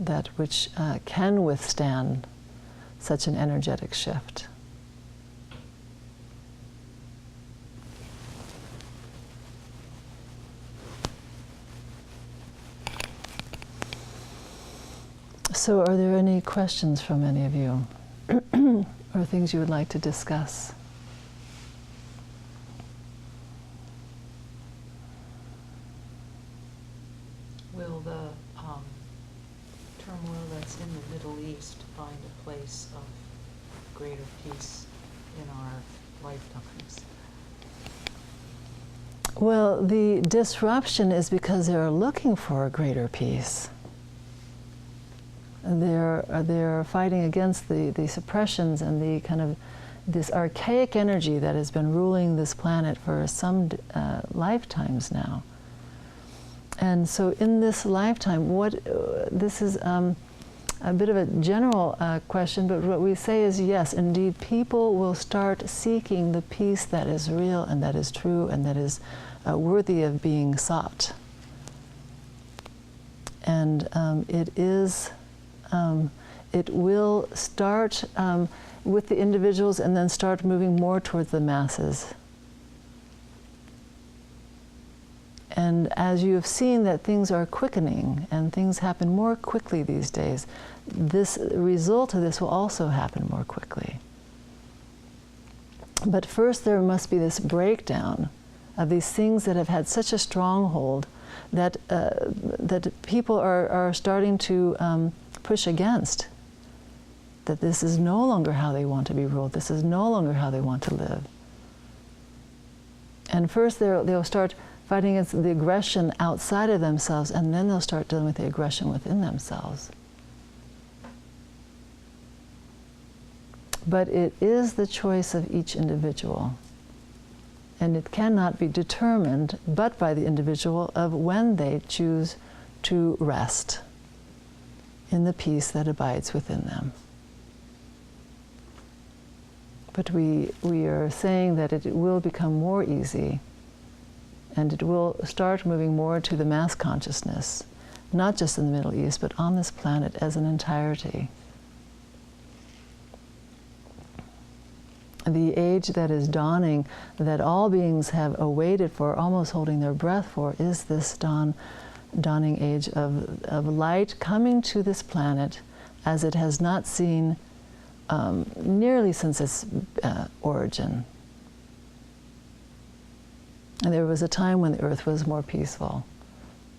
that which can withstand such an energetic shift. So are there any questions from any of you or things you would like to discuss? Will the turmoil that's in the Middle East find a place of greater peace in our lifetimes? Well, the disruption is because they're looking for a greater peace. They're fighting against the suppressions and the kind of this archaic energy that has been ruling this planet for some lifetimes now. And so in this lifetime, this is a bit of a general question, but what we say is yes, indeed, people will start seeking the peace that is real and that is true and that is worthy of being sought. And it will start with the individuals and then start moving more towards the masses. And as you have seen that things are quickening and things happen more quickly these days, this result of this will also happen more quickly. But first there must be this breakdown of these things that have had such a stronghold that people are starting to push against. That this is no longer how they want to be ruled. This is no longer how they want to live. And first they'll start fighting against the aggression outside of themselves, and then they'll start dealing with the aggression within themselves. But it is the choice of each individual. And it cannot be determined but by the individual of when they choose to rest in the peace that abides within them. But we are saying that it will become more easy, and it will start moving more to the mass consciousness, not just in the Middle East, but on this planet as an entirety. The age that is dawning, that all beings have awaited for, almost holding their breath for, is this dawning age of light coming to this planet as it has not seen nearly since its origin. And there was a time when the earth was more peaceful,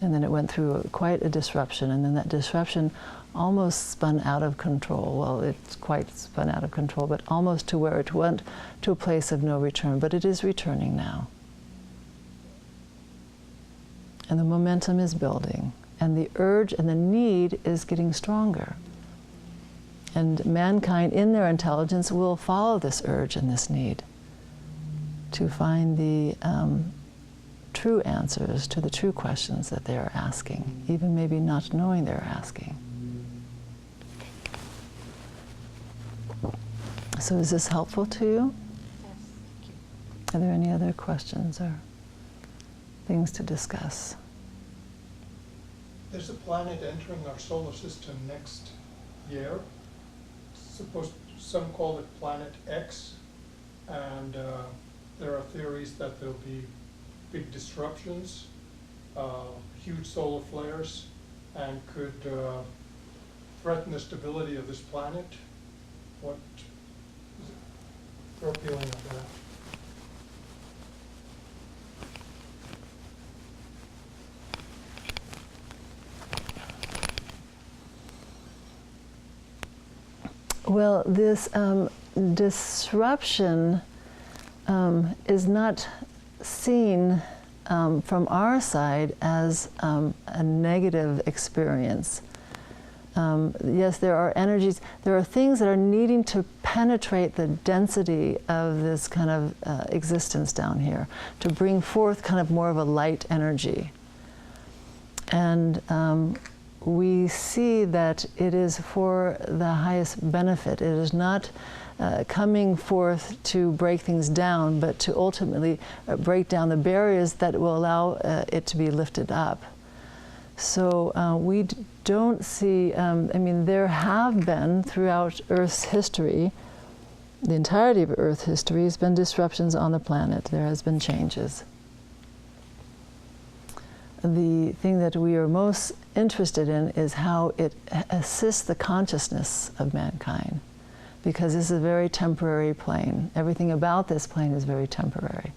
and then it went through quite a disruption, and then that disruption almost spun out of control. Well, it's quite spun out of control, but almost to where it went to a place of no return. But it is returning now. And the momentum is building, and the urge and the need is getting stronger. And mankind, in their intelligence, will follow this urge and this need to find the true answers to the true questions that they are asking, even maybe not knowing they're asking. So is this helpful to you? Yes, thank you. Are there any other questions or things to discuss? There's a planet entering our solar system next year. Some call it Planet X, and there are theories that there'll be big disruptions, huge solar flares, and could threaten the stability of this planet. What is your feeling of that? Well, this disruption is not seen from our side as a negative experience. Yes, there are energies, there are things that are needing to penetrate the density of this kind of existence down here, to bring forth kind of more of a light energy. And we see that it is for the highest benefit. It is not coming forth to break things down, but to ultimately break down the barriers that will allow it to be lifted up. So we don't see, I mean, there have been throughout Earth's history, the entirety of Earth's history has been disruptions on the planet. There has been changes. The thing that we are most interested in is how it assists the consciousness of mankind, because this is a very temporary plane. Everything about this plane is very temporary.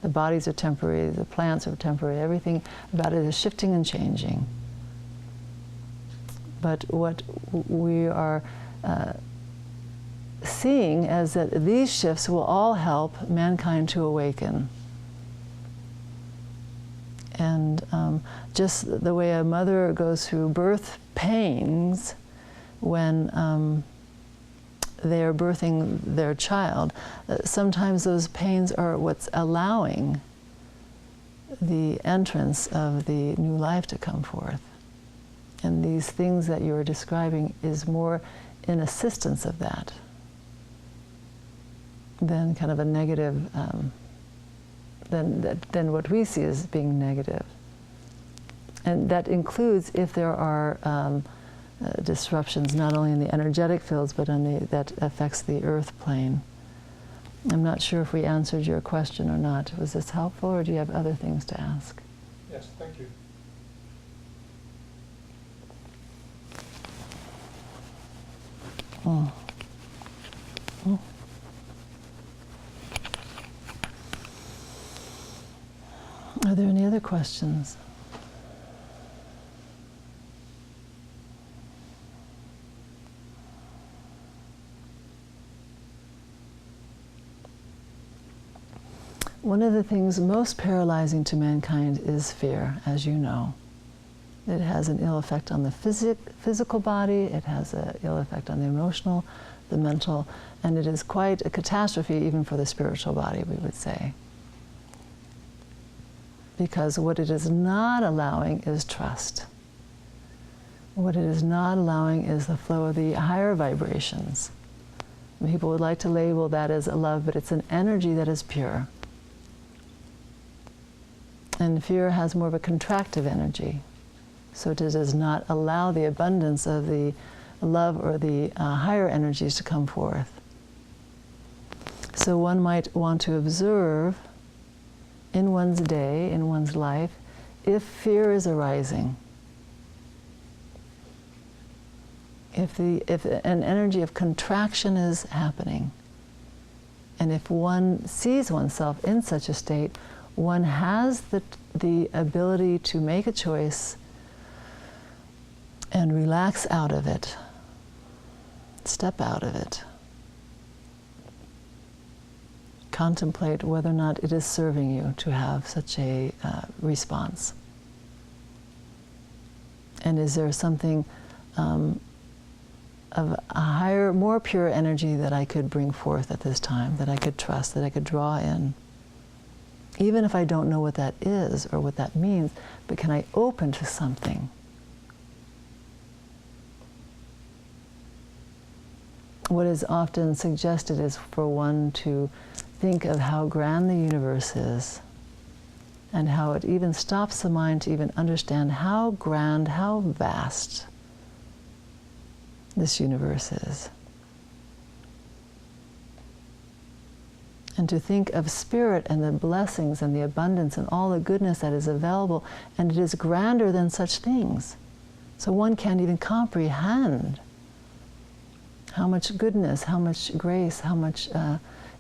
The bodies are temporary, the plants are temporary, everything about it is shifting and changing. But what we are seeing is that these shifts will all help mankind to awaken. And just the way a mother goes through birth pains when they are birthing their child, sometimes those pains are what's allowing the entrance of the new life to come forth. And these things that you are describing is more in assistance of that than kind of a negative, than what we see as being negative. And that includes if there are disruptions not only in the energetic fields, but on that affects the earth plane. I'm not sure if we answered your question or not. Was this helpful, or do you have other things to ask? Yes, thank you. Oh. Oh. Are there any other questions? One of the things most paralyzing to mankind is fear, as you know. It has an ill effect on the physical body, it has an ill effect on the emotional, the mental, and it is quite a catastrophe even for the spiritual body, we would say. Because what it is not allowing is trust. What it is not allowing is the flow of the higher vibrations. People would like to label that as a love, but it's an energy that is pure. And fear has more of a contractive energy. So it does not allow the abundance of the love or the higher energies to come forth. So one might want to observe in one's day, in one's life, if fear is arising. If an energy of contraction is happening, and if one sees oneself in such a state, one has the ability to make a choice and relax out of it, step out of it. Contemplate whether or not it is serving you to have such a response. And is there something of a higher, more pure energy that I could bring forth at this time, that I could trust, that I could draw in? Even if I don't know what that is or what that means, but can I open to something? What is often suggested is for one to think of how grand the universe is, and how it even stops the mind to even understand how grand, how vast this universe is. And to think of spirit and the blessings and the abundance and all the goodness that is available, and it is grander than such things. So one can't even comprehend how much goodness, how much grace, how much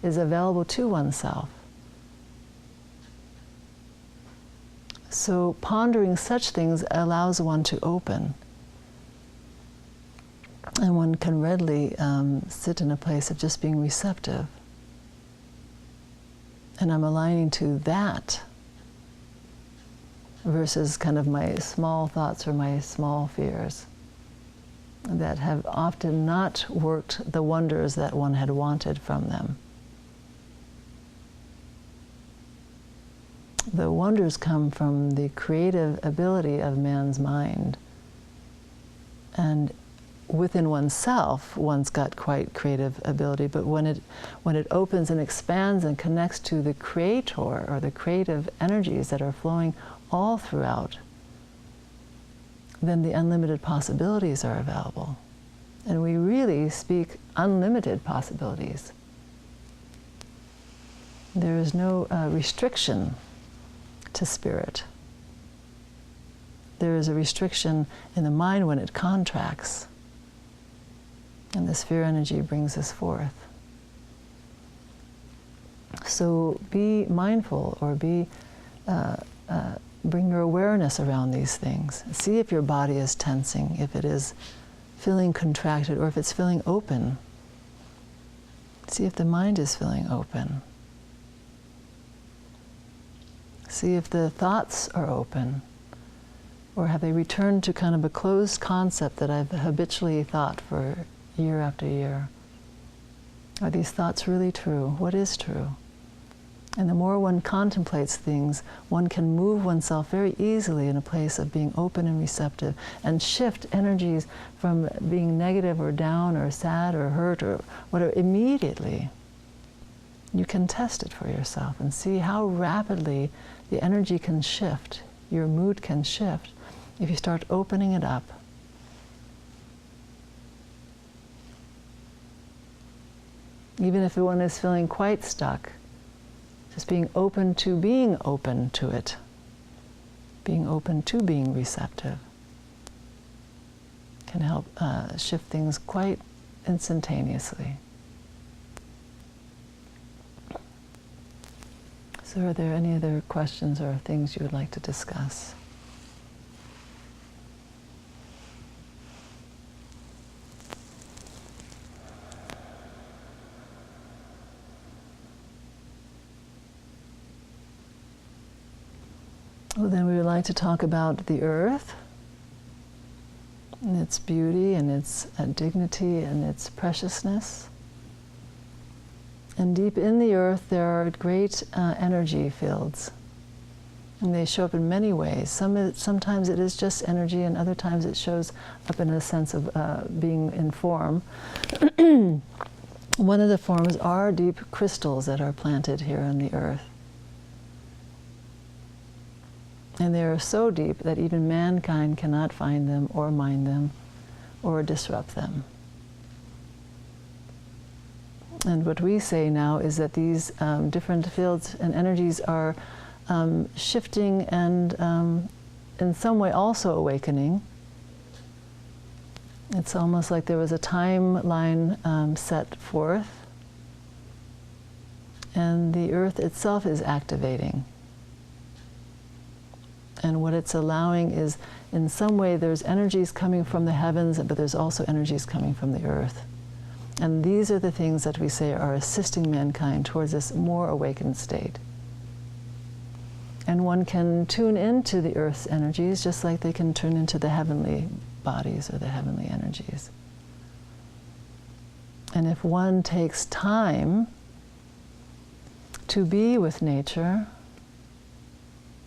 is available to oneself. So pondering such things allows one to open. And one can readily sit in a place of just being receptive. And I'm aligning to that versus kind of my small thoughts or my small fears that have often not worked the wonders that one had wanted from them. The wonders come from the creative ability of man's mind. And within oneself, one's got quite creative ability, but when it opens and expands and connects to the creator or the creative energies that are flowing all throughout, then the unlimited possibilities are available. And we really speak unlimited possibilities. There is no restriction to spirit. There is a restriction in the mind when it contracts. And the sphere energy brings us forth. So be mindful, or bring your awareness around these things. See if your body is tensing, if it is feeling contracted, or if it's feeling open. See if the mind is feeling open. See if the thoughts are open, or have they returned to kind of a closed concept that I've habitually thought for year after year. Are these thoughts really true? What is true? And the more one contemplates things, one can move oneself very easily in a place of being open and receptive, and shift energies from being negative or down or sad or hurt or whatever immediately. You can test it for yourself and see how rapidly the energy can shift, your mood can shift, if you start opening it up. Even if one is feeling quite stuck, just being open to it, being open to being receptive, can help shift things quite instantaneously. So are there any other questions or things you would like to discuss? Well, then we would like to talk about the earth, and its beauty, and its dignity, and its preciousness. And deep in the earth there are great energy fields. And they show up in many ways. Sometimes it is just energy, and other times it shows up in a sense of being in form. One of the forms are deep crystals that are planted here on the earth. And they are so deep that even mankind cannot find them or mine them or disrupt them. And what we say now is that these different fields and energies are shifting and in some way also awakening. It's almost like there was a timeline set forth, and the earth itself is activating. And what it's allowing is, in some way, there's energies coming from the heavens, but there's also energies coming from the earth. And these are the things that we say are assisting mankind towards this more awakened state. And one can tune into the earth's energies just like they can tune into the heavenly bodies or the heavenly energies. And if one takes time to be with nature,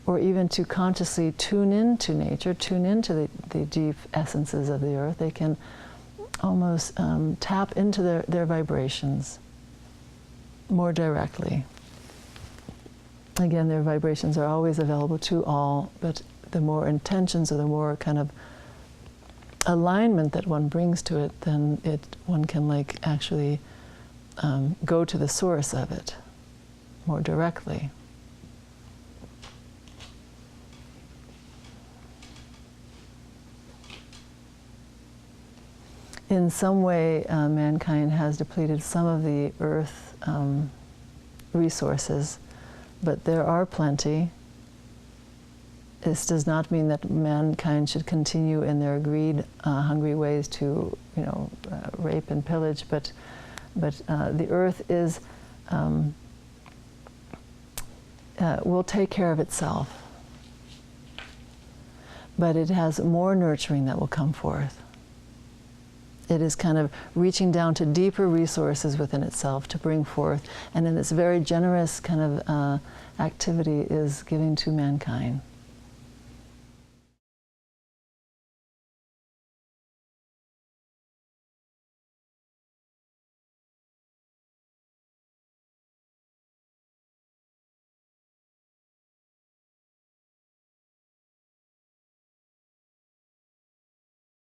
or even to consciously tune into nature, tune into the deep essences of the earth, they can almost tap into their vibrations more directly. Again, their vibrations are always available to all, but the more intentions or the more kind of alignment that one brings to it, then one can actually go to the source of it more directly. In some way, mankind has depleted some of the earth resources, but there are plenty. This does not mean that mankind should continue in their greed, hungry ways to, rape and pillage, but the earth is will take care of itself. But it has more nurturing that will come forth. It is kind of reaching down to deeper resources within itself to bring forth, and in this very generous kind of activity is giving to mankind.